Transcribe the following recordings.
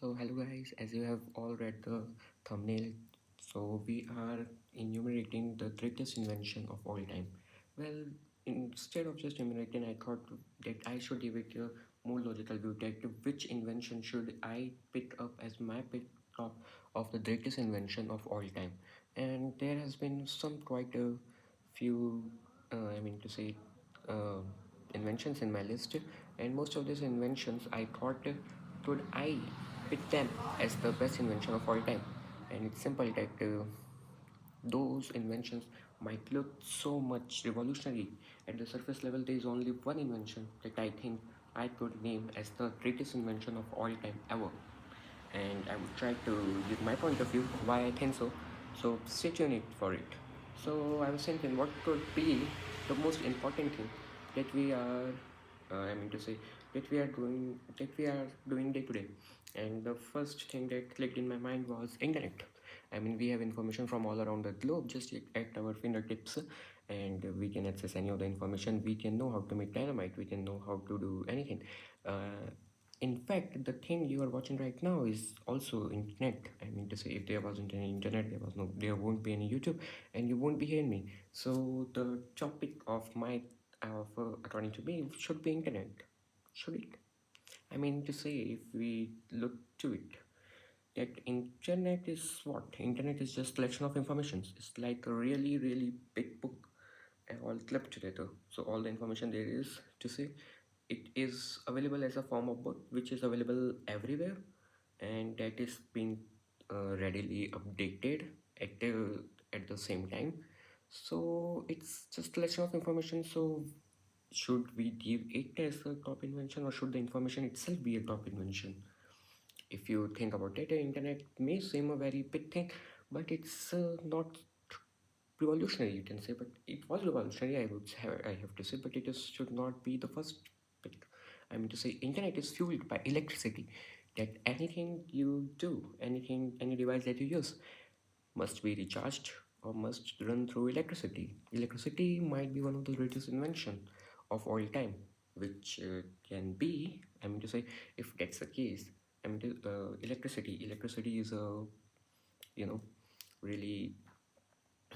So hello guys, as you have all read the thumbnail, so we are enumerating the greatest invention of all time. Well, instead of just enumerating, I thought that I should give it a more logical view that which invention should I pick up as my pick up of the greatest invention of all time. And there has been some quite a few, I mean to say, uh, inventions in my list, and most of these inventions I thought could I pick them as the best invention of all time. And it's simple that those inventions might look so much revolutionary. At the surface level, there is only one invention that I think I could name as the greatest invention of all time ever, and I would try to give my point of view why I think so. So stay tuned for it. So I was thinking, what could be the most important thing that we are, I mean to say, that we are doing day to day. And the first thing that clicked in my mind was internet. I mean, we have information from all around the globe just at our fingertips, and we can access any of the information. We can know how to make dynamite. We can know how to do anything. In fact, the thing you are watching right now is also internet. I mean to say, if there wasn't any internet, there won't be any YouTube, and you won't be hearing me. So the topic according to me, should be internet. Should it? I mean to say, if we look to it, that internet is what? Internet is just collection of informations. It's like a really, really big book and all clipped together. So all the information there is to say, it is available as a form of book which is available everywhere, and that is being readily updated at the same time. So it's just collection of information. So should we give it as a top invention, or should the information itself be a top invention? If you think about it, the internet may seem a very big thing, but it's not revolutionary, you can say. But it was revolutionary, I have to say, but should not be the first pick. I mean to say, internet is fueled by electricity. That anything you do, any device that you use, must be recharged or must run through electricity. Electricity might be one of the greatest invention of all time, which can be, I mean to say, if that's the case, I mean, electricity is a, you know, really,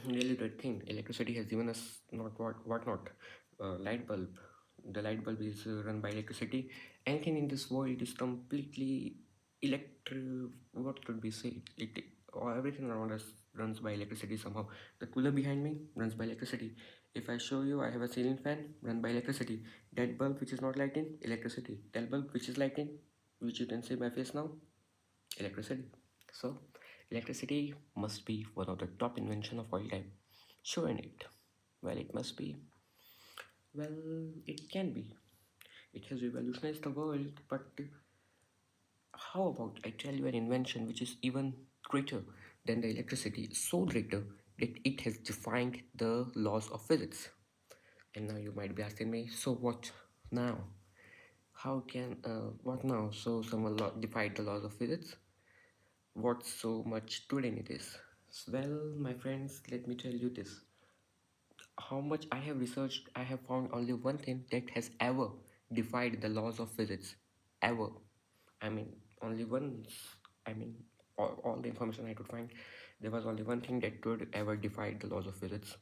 really great thing. Electricity has given us not what not, light bulb. The light bulb is run by electricity. Anything in this world is completely electric. What could we say? Or everything around us runs by electricity somehow. The cooler behind me runs by electricity. If I show you, I have a ceiling fan run by electricity. That bulb which is not lighting, electricity. That bulb which is lighting, which you can see my face now, electricity. So electricity must be one of the top invention of all time. Sure in it. Well, it must be. Well, it can be. It has revolutionized the world, but how about I tell you an invention which is even greater than the electricity, so greater that it has defined the laws of physics. And now you might be asking me, so what now? What now? So someone defied the laws of physics? What's so much good in it is? Well, my friends, let me tell you this. How much I have researched, I have found only one thing that has ever defied the laws of physics. Ever. I mean, only once. I mean, all the information I could find, there was only one thing that could ever defy the laws of physics.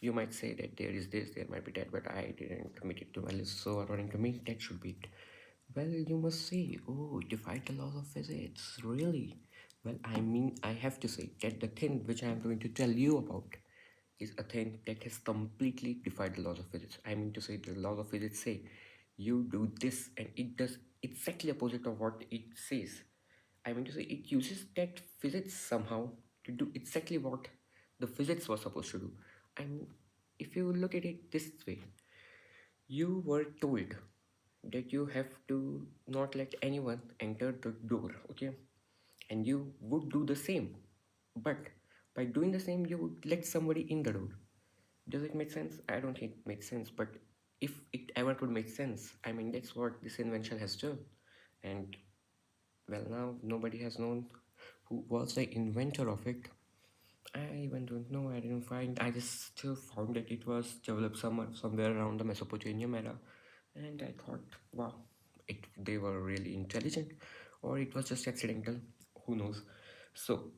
You might say that there is this, there might be that, but I didn't commit it to my list, so according to me, that should be it. Well, you must say, oh, it defied the laws of physics, really? Well, I mean, I have to say that the thing which I am going to tell you about is a thing that has completely defied the laws of physics. I mean to say, the laws of physics say you do this and it does exactly opposite of what it says. I mean to say, it uses that physics somehow to do exactly what the physics was supposed to do. I mean, if you look at it this way, you were told that you have to not let anyone enter the door, okay? And you would do the same. But by doing the same, you would let somebody in the door. Does it make sense? I don't think it makes sense, but if it ever could make sense, I mean, that's what this invention has done. And well, now nobody has known who was the inventor of it. I even don't know. I didn't find. I just still found that it was developed somewhere around the Mesopotamian era, and I thought, wow, they were really intelligent, or it was just accidental, who knows. So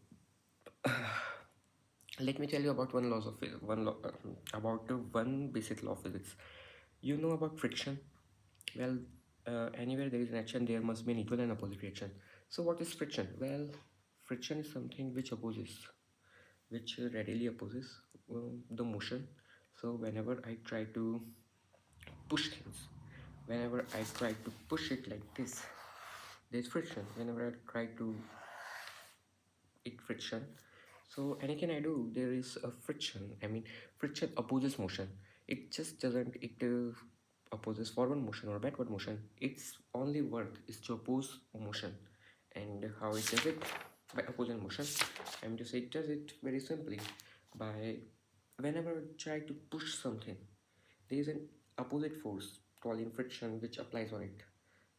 let me tell you about one laws of one law, about one basic law of physics. You know about friction? Well, anywhere there is an action, there must be an equal and opposite reaction. So what is friction? Well, friction is something which opposes, which readily opposes the motion. So whenever I try to push things, whenever I try to push it like this, there's friction. Whenever I try to it friction, so anything I do, there is a friction. I mean, friction opposes motion. It just doesn't, it opposes forward motion or backward motion. Its only work is to oppose motion. And how it does it? By opposing motion. I'm to say it does it very simply by, whenever I try to push something, there is an opposite force called in friction which applies on it.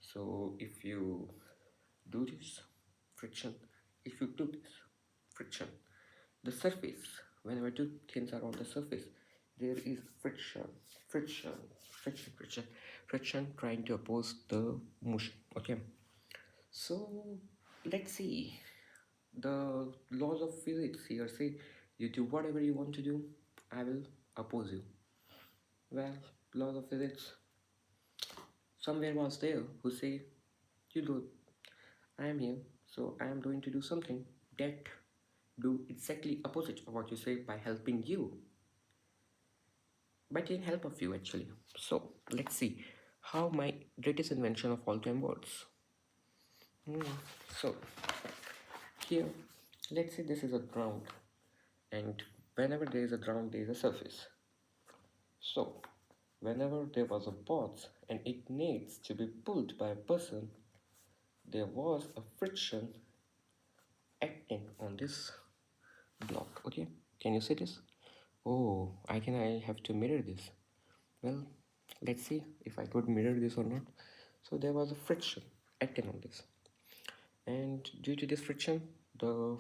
So if you do this, friction, if you do this, friction, the surface, whenever two things are on the surface, there is friction, friction, friction, friction, friction trying to oppose the motion. Okay, so let's see. The laws of physics here say you do whatever you want to do, I will oppose you. Well, laws of physics, somewhere was there who say, you do, I am here, so I am going to do something that do exactly opposite of what you say by helping you, by taking help of you actually. So let's see how my greatest invention of all time works. So here, let's say this is a ground, and whenever there is a ground, there is a surface. So whenever there was a box and it needs to be pulled by a person, there was a friction acting on this block. Okay, can you see this? Oh, I think I have to mirror this. Well, let's see if I could mirror this or not. So there was a friction acting on this, and due to this friction, the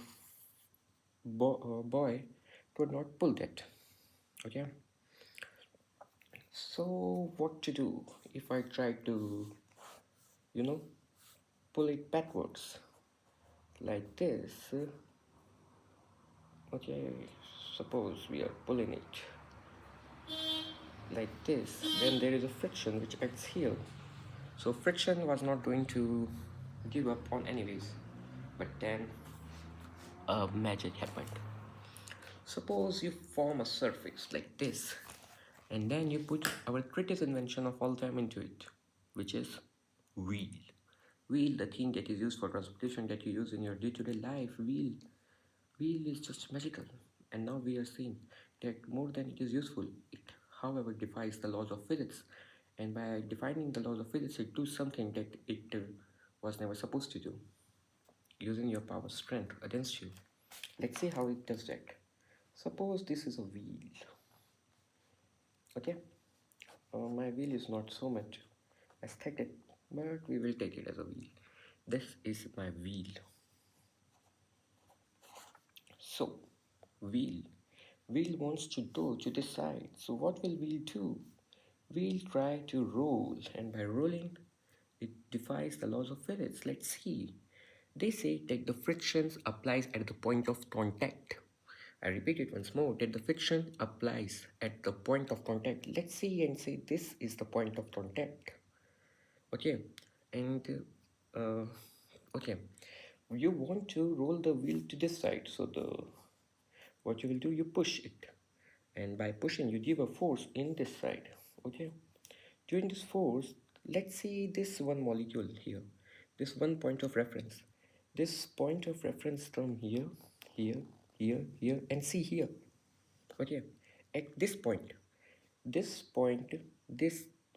boy could not pull that. Okay, so what to do if I try to, you know, pull it backwards like this? Okay, suppose we are pulling it like this, then there is a friction which acts here. So friction was not going to give up on anyways, but then magic happened. Suppose you form a surface like this, and then you put our greatest invention of all time into it, which is wheel. Wheel, the thing that is used for transportation that you use in your day-to-day life. Wheel is just magical. And now we are seeing that more than it is useful, it however defies the laws of physics. And by defining the laws of physics, it does something that it was never supposed to do, using your power strength against you. Let's see how it does that. Suppose this is a wheel. Okay, my wheel is not so much aesthetic, but we will take it as a wheel. This is my wheel. So, wheel. Wheel wants to go to this side. So what will wheel do? Wheel try to roll, and by rolling, it defies the laws of physics. Let's see. They say that the friction applies at the point of contact. I repeat it once more, that the friction applies at the point of contact. Let's see and say this is the point of contact. Okay, and uh, okay, you want to roll the wheel to this side. So the what you will do, you push it, and by pushing, you give a force in this side. Okay, during this force, let's see this one molecule here, this one point of reference. This point of reference from here, here, here, here, and see here. Okay, at this point, this,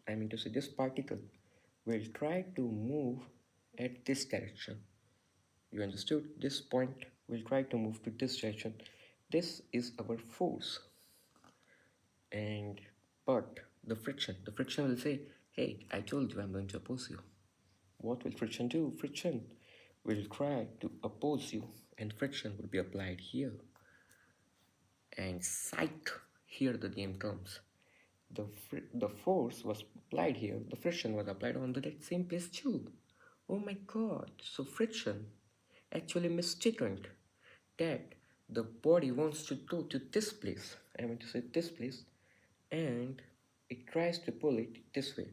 I mean to say, this particle will try to move at this direction. You understood? This point will try to move to this direction. This is our force. And but the friction will say, hey, I told you I'm going to oppose you. What will friction do? Friction will try to oppose you, and friction will be applied here. And psych, here the game comes. The force was applied here, the friction was applied on the that same place too. Oh my god, so friction actually mistaken that the body wants to go to this place, I mean to say this place, and it tries to pull it this way.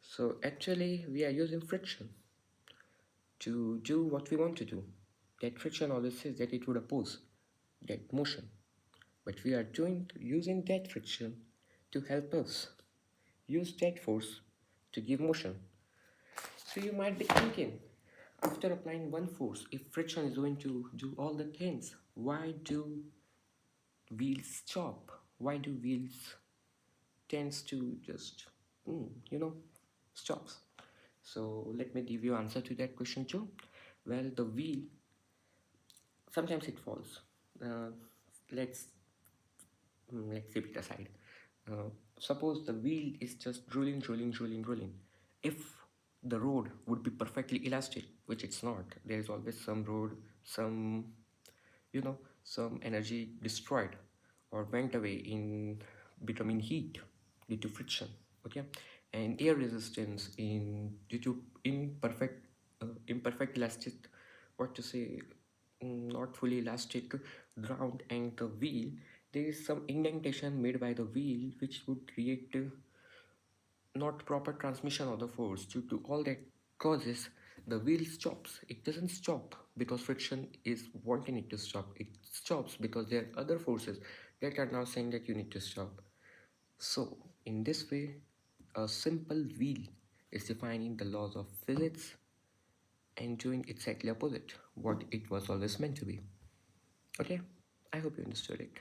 So actually, we are using friction to do what we want to do. That friction always says that it would oppose that motion, but we are doing using that friction to help us use that force to give motion. So you might be thinking, after applying one force, if friction is going to do all the things, why do wheels stop? Why do wheels tends to just, you know, stops? So let me give you answer to that question too. Well, the wheel sometimes it falls. Uh, let's let's keep it aside. Uh, Suppose the wheel is just rolling, rolling, rolling, rolling. If the road would be perfectly elastic, which it's not, there is always some road, some some energy destroyed or went away in becoming heat due to friction. Okay, and air resistance in due to imperfect elastic, what to say, not fully elastic ground and the wheel. There is some indentation made by the wheel which would create not proper transmission of the force. Due to all that causes, the wheel stops. It doesn't stop because friction is wanting it to stop. It stops because there are other forces that are now saying that you need to stop. So in this way, a simple wheel is defining the laws of physics and doing exactly opposite what it was always meant to be. Okay, I hope you understood it.